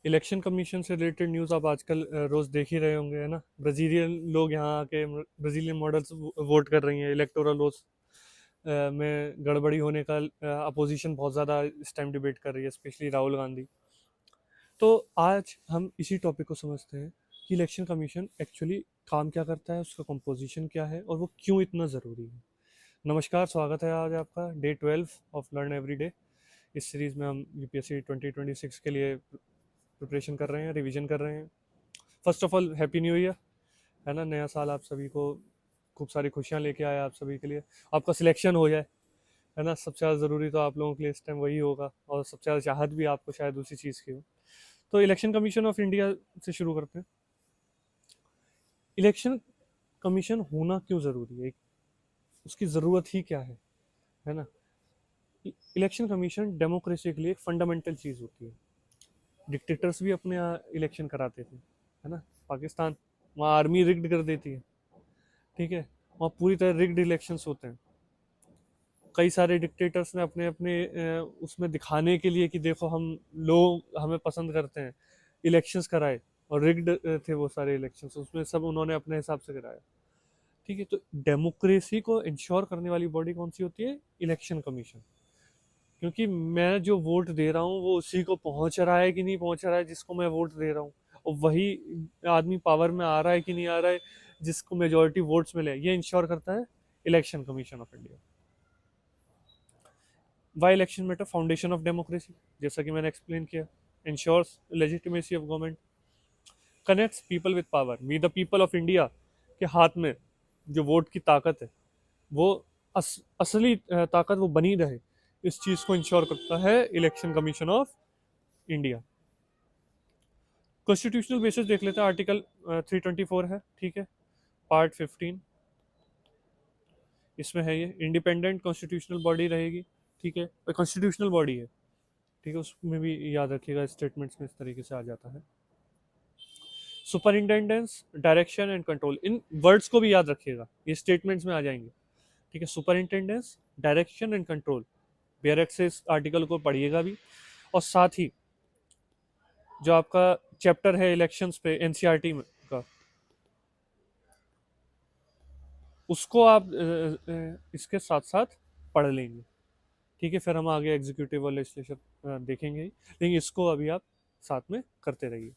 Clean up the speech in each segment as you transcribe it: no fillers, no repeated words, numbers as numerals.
Election commission से related news आप आजकल रोज़ देख ही रहे होंगे, है ना। ब्राज़ीलियन लोग यहाँ आके ब्राज़ीलियन मॉडल्स वोट कर रही हैं। इलेक्टोरल रोज में गड़बड़ी होने का अपोजिशन बहुत ज़्यादा इस टाइम डिबेट कर रही है, स्पेशली राहुल गांधी। तो आज हम इसी टॉपिक को समझते हैं कि इलेक्शन कमीशन एक्चुअली काम क्या करता है, उसका कंपोजिशन क्या है और वो क्यों इतना ज़रूरी है। नमस्कार, स्वागत है आज आपका day 12 of learn every day. इस सीरीज़ में हम यूपीएससी 2026 के लिए प्रिपरेशन कर रहे हैं, रिवीजन कर रहे हैं। First of all happy new year, है ना। नया साल आप सभी को खूब सारी खुशियाँ लेके आए, आप सभी के लिए आपका सिलेक्शन हो जाए, है ना। सबसे ज़्यादा ज़रूरी तो आप लोगों के लिए इस टाइम वही होगा, और सबसे ज़्यादा चाहत भी आपको शायद उसी चीज़ की हो। तो इलेक्शन कमीशन ऑफ इंडिया से शुरू करते हैं। इलेक्शन कमीशन होना क्यों ज़रूरी है, उसकी ज़रूरत ही क्या है ना। इलेक्शन कमीशन डेमोक्रेसी के लिए एक फंडामेंटल चीज़ होती है। डिक्टेटर्स भी अपने यहाँ इलेक्शन कराते थे, है ना। पाकिस्तान, वहाँ आर्मी रिग्ड कर देती है, ठीक है। वहाँ पूरी तरह रिग्ड इलेक्शंस होते हैं। कई सारे डिक्टेटर्स ने अपने अपने उसमें दिखाने के लिए कि देखो हम लोग हमें पसंद करते हैं, इलेक्शंस कराए, और रिग्ड थे वो सारे इलेक्शंस, उसमें सब उन्होंने अपने हिसाब से कराया, ठीक है। तो डेमोक्रेसी को इंश्योर करने वाली बॉडी कौन सी होती है? Election commission. क्योंकि मैं जो वोट दे रहा हूँ वो उसी को पहुंच रहा है कि नहीं पहुंच रहा है जिसको मैं वोट दे रहा हूँ, और वही आदमी पावर में आ रहा है कि नहीं आ रहा है जिसको मेजोरिटी वोट्स मिले, ये इंश्योर करता है Election commission of India. Why election matter foundation of democracy, जैसा कि मैंने एक्सप्लेन किया। Ensures legitimacy of government, connects people with power, we the people of India के हाथ में जो वोट की ताकत है वो असली ताकत वो बनी रहे, इस चीज को इंश्योर करता है Election commission of India. Constitutional basis देख लेते हैं। आर्टिकल 324 है, ठीक है। पार्ट 15 इसमें है, ये इंडिपेंडेंट कॉन्स्टिट्यूशनल बॉडी रहेगी, ठीक है। कॉन्स्टिट्यूशनल बॉडी है, ठीक है। उसमें भी याद रखिएगा, स्टेटमेंट्स में इस तरीके से आ जाता है। सुपरिंटेंडेंस, डायरेक्शन एंड कंट्रोल, इन वर्ड्स को भी याद रखिएगा, ये स्टेटमेंट्स में आ जाएंगे, ठीक है। सुपरिंटेंडेंस, डायरेक्शन एंड कंट्रोल, बेरेक्ट से इस आर्टिकल को पढ़िएगा भी। और साथ ही जो आपका चैप्टर है इलेक्शंस पे एनसीईआरटी में का, उसको आप इसके साथ साथ पढ़ लेंगे, ठीक है। फिर हम आगे एग्जीक्यूटिव और लेजिस्लेशन देखेंगे ही, लेकिन इसको अभी आप साथ में करते रहिए।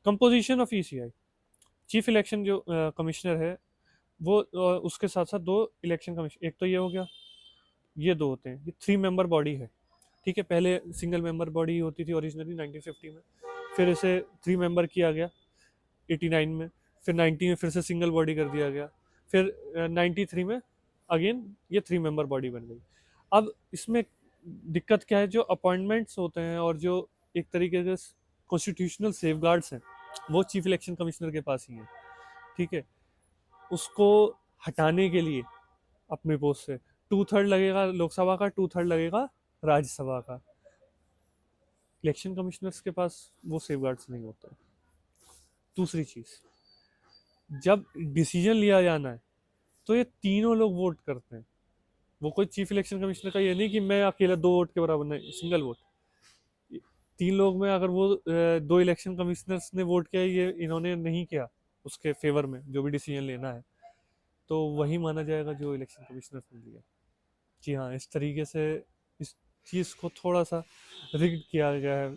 Composition of ECI, chief election जो कमिश्नर है वो उसके साथ साथ दो इलेक्शन कमीशन, एक तो ये हो गया, ये दो होते हैं, ये 3 मेंबर बॉडी है, ठीक है। पहले सिंगल मेंबर बॉडी होती थी ओरिजिनली 1950 में, फिर इसे 3 मेंबर किया गया 89 में, फिर 90 में फिर से सिंगल बॉडी कर दिया गया, फिर 93 में अगेन ये 3 मेंबर बॉडी बन गई। अब इसमें दिक्कत क्या है, जो अपॉइंटमेंट्स होते हैं और जो एक तरीके के कॉन्स्टिट्यूशनल सेफगार्ड्स हैं वो चीफ इलेक्शन कमिश्नर के पास ही हैं, ठीक है। उसको हटाने के लिए अपने पोस्ट से 2/3 लगेगा लोकसभा का, 2/3 लगेगा राज्यसभा का। इलेक्शन कमिश्नर्स के पास वो सेफगार्ड्स नहीं होते हैं। दूसरी चीज, जब डिसीजन लिया जाना है तो ये तीनों लोग वोट करते हैं। वो कोई चीफ इलेक्शन कमिश्नर का ये नहीं कि मैं अकेला 2 वोट के बराबर, नहीं, सिंगल वोट। 3 लोग में अगर वो दो इलेक्शन कमिश्नर्स ने वोट किया, ये इन्होंने नहीं किया उसके फेवर में जो भी डिसीजन लेना है, तो वही माना जाएगा जो इलेक्शन कमिश्नर ने लिया। जी हाँ, इस तरीके से इस चीज़ को थोड़ा सा रिग्ड किया गया है।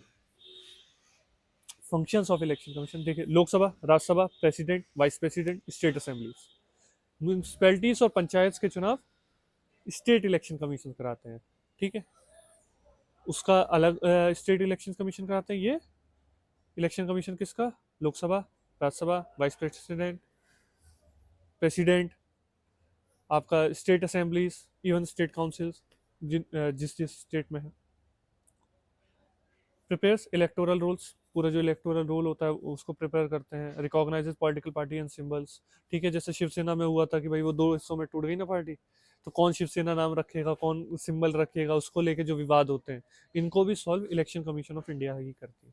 फंक्शंस ऑफ इलेक्शन कमीशन देखिए, Lok Sabha, Rajya Sabha, president, vice president, state assemblies. Municipalities और पंचायत के चुनाव स्टेट इलेक्शन कमीशन कराते हैं, ठीक है। उसका अलग स्टेट इलेक्शन कमीशन कराते हैं। ये इलेक्शन कमीशन किसका? Lok Sabha, Rajya Sabha, vice president, president, आपका state assemblies, even state councils जिस जिस स्टेट में है। प्रिपेयर्स इलेक्टोरल रोल्स, पूरा जो इलेक्टोरल रोल होता है उसको प्रिपेयर करते हैं। Recognises political party and symbols, ठीक है। जैसे शिवसेना में हुआ था कि भाई वो 2 हिस्सों में टूट गई ना पार्टी, तो कौन शिवसेना नाम रखेगा, कौन सिंबल रखेगा, उसको लेके जो विवाद होते हैं, इनको भी solve election commission of India ही करती है।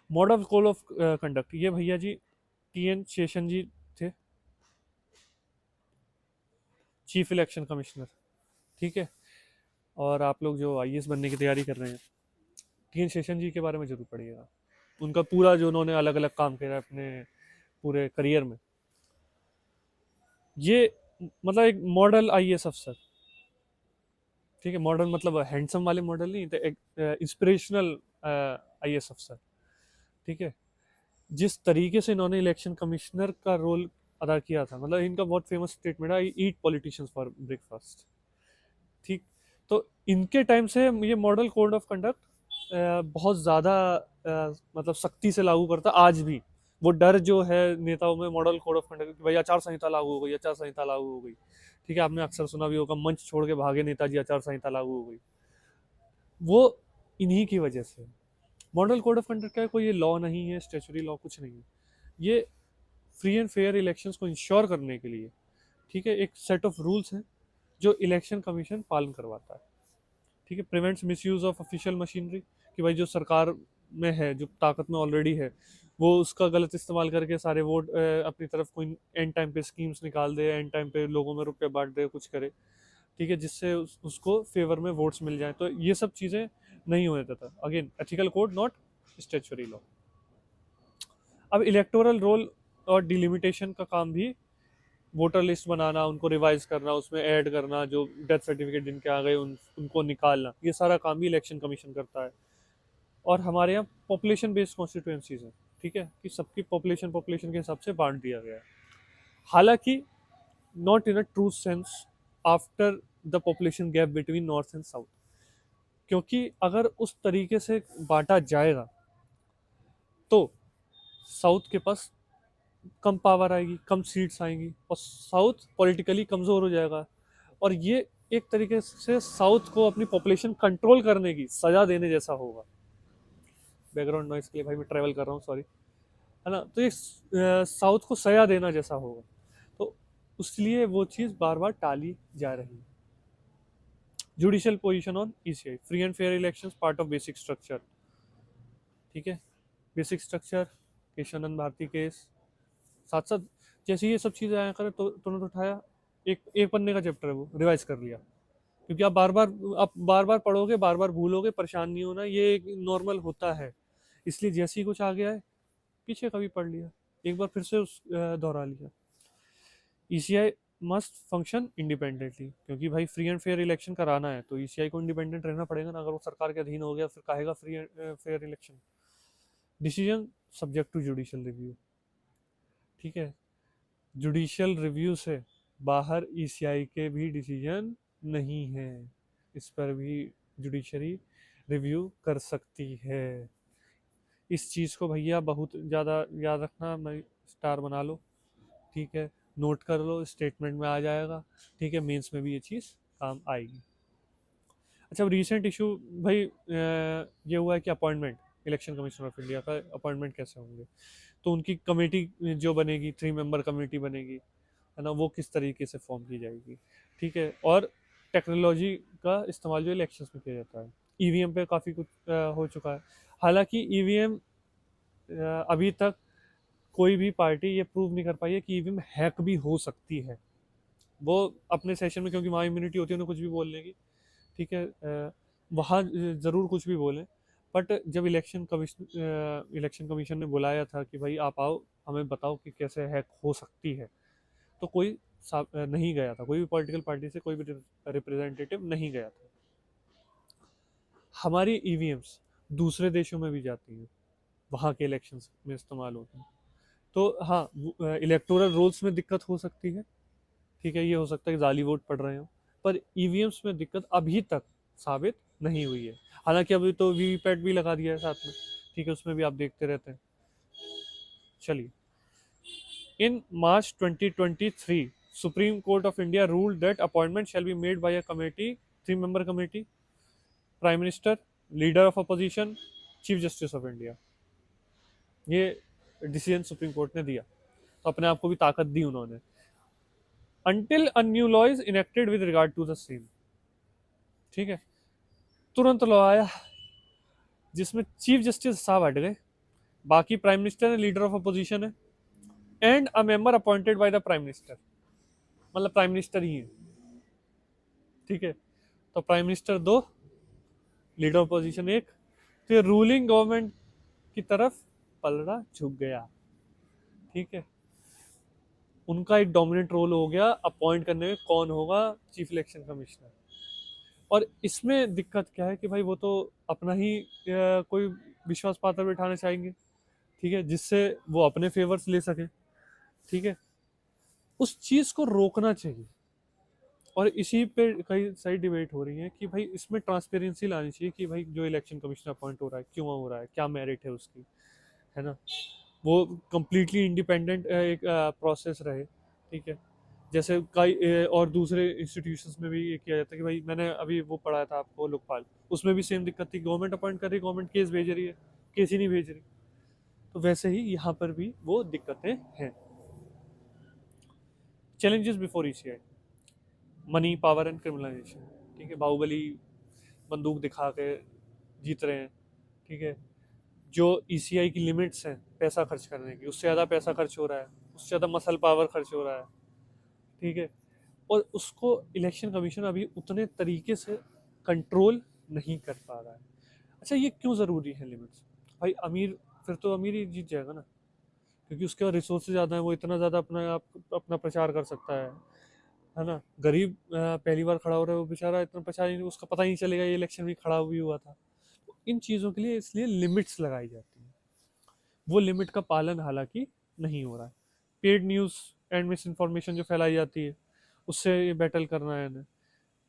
Mode of code of conduct, ये भैया जी TN शेषन जी थे, चीफ इलेक्शन कमिश्नर, ठीक है। और आप लोग जो IAS बनने की तैयारी कर रहे हैं, टी एन शेषन जी के बारे में जरूर पढ़िएगा, उनका पूरा जो उन्होंने अलग अलग काम किया है अपने पूरे करियर में। ये मतलब एक मॉडल आईएएस अफसर, ठीक है, मॉडल मतलब हैंडसम वाले मॉडल नहीं, तो एक इंस्पिरेशनल आईएएस अफसर, ठीक है। जिस तरीके से इन्होंने इलेक्शन कमिश्नर का रोल अदा किया था, मतलब इनका बहुत फेमस स्टेटमेंट है, आई ईट पॉलिटिशियंस फॉर ब्रेकफास्ट, ठीक। तो इनके टाइम से ये मॉडल कोड ऑफ कंडक्ट बहुत ज़्यादा मतलब सख्ती से लागू करता आज भी। वो डर जो है नेताओं में मॉडल कोड ऑफ कंडक्ट, भाई आचार संहिता लागू हो गई, आचार संहिता लागू हो गई, ठीक है, आपने अक्सर सुना भी होगा, मंच छोड़ के भागे नेताजी, आचार संहिता लागू हो गई, वो इन्हीं की वजह से। मॉडल कोड ऑफ कंडक्ट का कोई ये लॉ नहीं है, स्टेचुरी लॉ कुछ नहीं है, ये फ्री एंड फेयर इलेक्शंस को इंश्योर करने के लिए, ठीक है, एक सेट ऑफ रूल्स हैं जो इलेक्शन कमीशन पालन करवाता है, ठीक है। Prevents misuse of official machinery, कि भाई जो सरकार में है, जो ताकत में ऑलरेडी है, वो उसका गलत इस्तेमाल करके सारे वोट अपनी तरफ कोई एंड टाइम पे स्कीम्स निकाल दे, एंड टाइम पे लोगों में रुपये बांट दे, कुछ करे, ठीक है, जिससे उसको फेवर में वोट्स मिल जाए। तो ये सब चीज़ें नहीं होने देता। Again ethical code not statutory law. अब इलेक्टोरल रोल और डिलिमिटेशन का काम भी, वोटर लिस्ट बनाना, उनको रिवाइज करना, उसमें ऐड करना, जो डेथ सर्टिफिकेट जिनके आ गए उनको निकालना, ये सारा काम भी इलेक्शन कमीशन करता है। और हमारे यहाँ पॉपुलेशन बेस्ड कॉन्स्टिट्यूएंसीज हैं, ठीक है, कि सबकी पॉपुलेशन के हिसाब से बांट दिया गया है। हालांकि not in a true sense after the population gap between north and south, क्योंकि अगर उस तरीके से बांटा जाएगा तो साउथ के पास कम पावर आएगी, कम सीट्स आएंगी, और साउथ पॉलिटिकली कमज़ोर हो जाएगा। और ये एक तरीके से साउथ को अपनी पॉपुलेशन कंट्रोल करने की सजा देने जैसा होगा। बैकग्राउंड नॉइस के लिए भाई मैं ट्रैवल कर रहा हूँ, सॉरी, है ना। तो ये साउथ को सजा देना जैसा होगा, तो उसलिए वो चीज़ बार बार टाली जा रही है। Judicial position on ECI, free and fair elections part of basic structure, ठीक है। Basic structure, Keshavananda Bharati case, साथ साथ जैसे ये सब चीज़ें आया करें तो तुरंत उठाया, एक एक पन्ने का चैप्टर है वो रिवाइज कर लिया, क्योंकि आप बार बार पढ़ोगे, बार बार भूलोगे, परेशान नहीं होना, ये एक नॉर्मल होता है। इसलिए जैसे ही कुछ आ गया है, पीछे का भी पढ़ लिया, एक बार फिर से उस दोहरा लिया। ईसीआई मस्ट फंक्शन इंडिपेंडेंटली, क्योंकि भाई फ्री एंड फेयर इलेक्शन कराना है तो ईसीआई को इंडिपेंडेंट रहना पड़ेगा ना। अगर वो सरकार के अधीन हो गया फिर कहेगा free and fair election. Decision subject to judicial review, ठीक है। जुडिशियल रिव्यू से बाहर ईसीआई के भी डिसीजन नहीं है, इस पर भी जुडिशरी रिव्यू कर सकती है। इस चीज़ को भैया बहुत ज़्यादा याद रखना, मैं स्टार बना लो, ठीक है, नोट कर लो, स्टेटमेंट में आ जाएगा, ठीक है, मेंस में भी ये चीज़ काम आएगी। अच्छा, अब रिसेंट इशू भाई ये हुआ है कि appointment, election commission of India का अपॉइंटमेंट कैसे होंगे, तो उनकी कमेटी जो बनेगी, 3 मेंबर कमेटी बनेगी, है ना, वो किस तरीके से फॉर्म की जाएगी, ठीक है। और टेक्नोलॉजी का इस्तेमाल जो इलेक्शंस में किया जाता है, ईवीएम पे काफ़ी कुछ हो चुका है। हालांकि ईवीएम अभी तक कोई भी पार्टी ये प्रूव नहीं कर पाई है कि ईवीएम हैक भी हो सकती है। वो अपने सेशन में, क्योंकि वहाँ इम्यूनिटी होती है, उन्हें कुछ भी बोलने की, ठीक है, वहाँ ज़रूर कुछ भी बोलें। बट जब इलेक्शन कमीशन ने बुलाया था कि भाई आप आओ, हमें बताओ कि कैसे हैक हो सकती है, तो कोई नहीं गया था, कोई भी पॉलिटिकल पार्टी से कोई भी रिप्रेजेंटेटिव नहीं गया था। हमारी ईवीएम्स दूसरे देशों में भी जाती हैं, वहाँ के इलेक्शंस में इस्तेमाल होती हैं। तो हाँ, इलेक्टोरल रोल्स में दिक्कत हो सकती है, ठीक है, ये हो सकता है कि जाली वोट पड़ रहे हो, पर ईवीएम्स में दिक्कत अभी तक साबित नहीं हुई है। हालांकि अभी तो वीवीपैट भी लगा दिया है साथ में, ठीक है, उसमें भी आप देखते रहते हैं। चलिए, इन मार्च 2023 supreme court of India ruled that appointment shall be made by a committee, 3 member committee, prime minister, leader of opposition, chief justice of India. ये डिसीजन सुप्रीम कोर्ट ने दिया, तो अपने आप को भी ताकत दी उन्होंने। until a new law is enacted with regard to the same, ठीक है। तुरंत लॉ आया जिसमें चीफ जस्टिस साहब हट गए, बाकी प्राइम मिनिस्टर है, लीडर ऑफ अपोजिशन है, and a member appointed by the prime minister, मतलब प्राइम मिनिस्टर ही है, ठीक है। तो prime minister 2, leader of opposition 1, तो ये रूलिंग गवर्नमेंट की तरफ पलड़ा झुक गया। ठीक है, उनका एक डोमिनेंट रोल हो गया अपॉइंट करने में कौन होगा चीफ इलेक्शन कमिश्नर। और इसमें दिक्कत क्या है कि भाई वो तो अपना ही कोई विश्वास पात्र बिठाना चाहेंगे, ठीक है, जिससे वो अपने फेवर्स ले सके। ठीक है, उस चीज को रोकना चाहिए। और इसी पे कई सारी डिबेट हो रही है कि भाई इसमें ट्रांसपेरेंसी लानी चाहिए कि भाई जो इलेक्शन कमिश्नर अपॉइंट हो रहा है क्यों हो रहा है, क्या मेरिट है उसकी, है ना, वो कंप्लीटली इंडिपेंडेंट एक प्रोसेस रहे। ठीक है, जैसे कई और दूसरे इंस्टीट्यूशंस में भी ये किया जाता है कि भाई मैंने अभी वो पढ़ाया था आपको लोकपाल, उसमें भी सेम दिक्कत थी, गवर्नमेंट अपॉइंट कर रही, गवर्नमेंट केस भेज रही है, केस ही नहीं भेज रही। तो वैसे ही यहाँ पर भी वो दिक्कतें हैं। Challenges before ECI, money power and criminalisation. ठीक है, बाहुबली बंदूक दिखा के जीत रहे हैं। ठीक है, जो ईसीआई की लिमिट्स हैं पैसा खर्च करने की, उससे ज़्यादा पैसा खर्च हो रहा है, उससे ज़्यादा मसल पावर खर्च हो रहा है। ठीक है, और उसको इलेक्शन कमीशन अभी उतने तरीके से कंट्रोल नहीं कर पा रहा है। अच्छा, ये क्यों ज़रूरी है लिमिट्स? भाई अमीर, फिर तो अमीर ही जीत जाएगा ना, क्योंकि उसके पास रिसोर्सेज ज़्यादा है, वो इतना ज़्यादा अपना प्रचार कर सकता है ना। गरीब पहली बार खड़ा हो रहा है, वो बेचारा इतना प्रचार ही नहीं, उसका पता ही नहीं चलेगा ये इलेक्शन भी खड़ा भी हुआ था। तो इन चीज़ों के लिए इसलिए लिमिट्स लगाई जाती हैं। वो लिमिट का पालन हालांकि नहीं हो रहा है। Paid news and miss information जो फैलाई जाती है, उससे ये बैटल करना है इन्हें।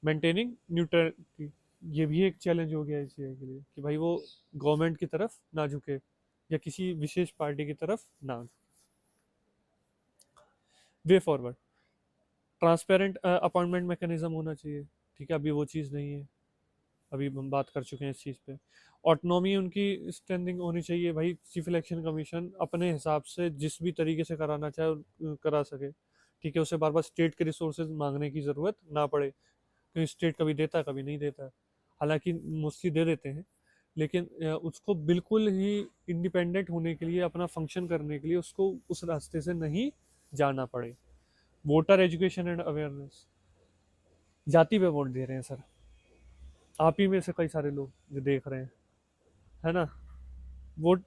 मेंटेनिंग न्यूट्रलिटी, ये भी एक चैलेंज हो गया है इसी के लिए कि भाई वो गवर्नमेंट की तरफ ना झुके या किसी विशेष पार्टी की तरफ ना झुके। Way forward, transparent appointment mechanism होना चाहिए। ठीक है, अभी वो चीज़ नहीं है, अभी हम बात कर चुके हैं इस चीज़ पे। ऑटोनॉमी उनकी स्टैंडिंग होनी चाहिए, भाई चीफ इलेक्शन कमीशन अपने हिसाब से जिस भी तरीके से कराना चाहे करा सके। ठीक है, उसे बार बार स्टेट के रिसोर्सेज मांगने की ज़रूरत ना पड़े, क्योंकि स्टेट कभी देता है कभी नहीं देता है, हालांकि मोस्टली दे देते हैं। लेकिन उसको बिल्कुल ही इंडिपेंडेंट होने के लिए, अपना फंक्शन करने के लिए उसको उस रास्ते से नहीं जाना पड़े। वोटर एजुकेशन एंड अवेयरनेस, जाति पे वोट दे रहे हैं सर, आप ही में से कई सारे लोग जो देख रहे हैं, है ना, वोट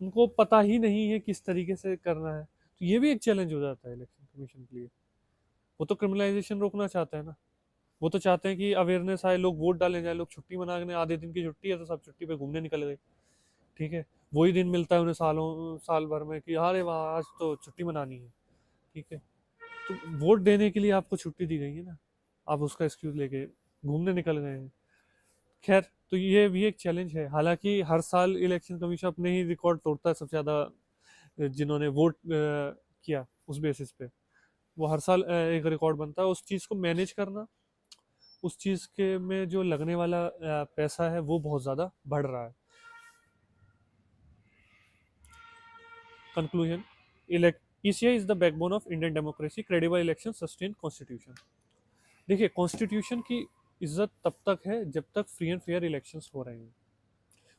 उनको पता ही नहीं है किस तरीके से करना है। तो ये भी एक चैलेंज हो जाता है इलेक्शन कमीशन के लिए। वो तो क्रिमिनलाइजेशन रोकना चाहते हैं ना, वो तो चाहते हैं कि अवेयरनेस आए, लोग वोट डालने जाए, लोग छुट्टी मनाने, आधे दिन की छुट्टी है तो सब छुट्टी पे घूमने निकल गए। ठीक है, वही दिन मिलता है उन्हें साल भर में कि अरे वाह आज तो छुट्टी मनानी है। ठीक है, तो वोट देने के लिए आपको छुट्टी दी गई है ना, आप उसका एक्सक्यूज लेके घूमने निकल गए हैं। खैर, तो ये भी एक चैलेंज है। हालांकि हर साल इलेक्शन कमीशन अपने ही रिकॉर्ड तोड़ता है, सबसे ज़्यादा जिन्होंने वोट किया उस बेसिस पे वो हर साल एक रिकॉर्ड बनता है। उस चीज़ को मैनेज करना, उस चीज़ के में जो लगने वाला पैसा है वो बहुत ज़्यादा बढ़ रहा है। Conclusion, elect ECI is the backbone of Indian democracy, credible election sustain constitution. देखिए, कॉन्स्टिट्यूशन की इज्जत तब तक है जब तक फ्री एंड फेयर इलेक्शंस हो रहे हैं।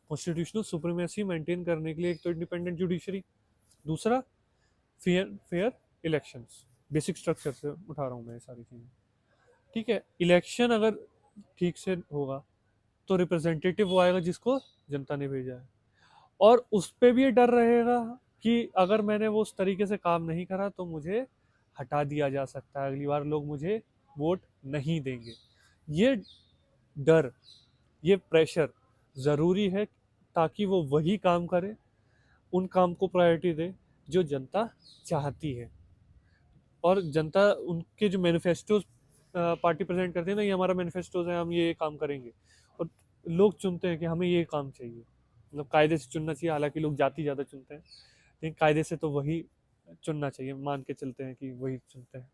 कॉन्स्टिट्यूशनल सुप्रीमेसी मेंटेन करने के लिए एक तो इंडिपेंडेंट जुडिशरी, दूसरा fair fair elections. Basic structure से उठा रहा हूँ मैं ये सारी चीज़ें। ठीक है, इलेक्शन अगर ठीक से होगा तो रिप्रेजेंटेटिव वो आएगा जिसको जनता ने भेजा है, और उस पर भी ये डर रहेगा कि अगर मैंने वो उस तरीके से काम नहीं करा तो मुझे हटा दिया जा सकता है, अगली बार लोग मुझे वोट नहीं देंगे। ये डर, ये प्रेशर ज़रूरी है ताकि वो वही काम करे, उन काम को प्रायोरिटी दे जो जनता चाहती है। और जनता उनके जो मैनिफेस्टोज पार्टी प्रेजेंट करती है ना, ये हमारा मैनिफेस्टोज है, हम ये काम करेंगे, और लोग चुनते हैं कि हमें ये काम चाहिए। मतलब कायदे से चुनना चाहिए, हालांकि लोग जाति ज़्यादा चुनते हैं, लेकिन कायदे से तो वही चुनना चाहिए, मान के चलते हैं कि वही चुनते हैं।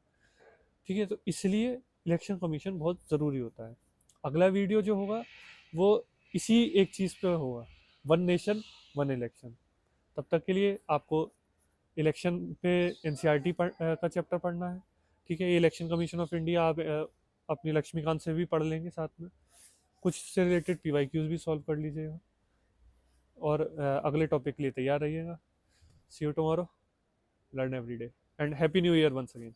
ठीक है, तो इसलिए इलेक्शन कमीशन बहुत ज़रूरी होता है। अगला वीडियो जो होगा वो इसी एक चीज़ पे होगा, वन नेशन वन इलेक्शन। तब तक के लिए आपको इलेक्शन पे एनसीईआरटी का चैप्टर पढ़ना है। ठीक है, ये इलेक्शन कमीशन ऑफ इंडिया आप अपनी लक्ष्मीकांत से भी पढ़ लेंगे साथ में, कुछ से रिलेटेड पीवाईक्यूज भी सॉल्व कर लीजिएगा, और अगले टॉपिक के लिए तैयार रहिएगा। See you tomorrow, learn every day, and happy new year once again.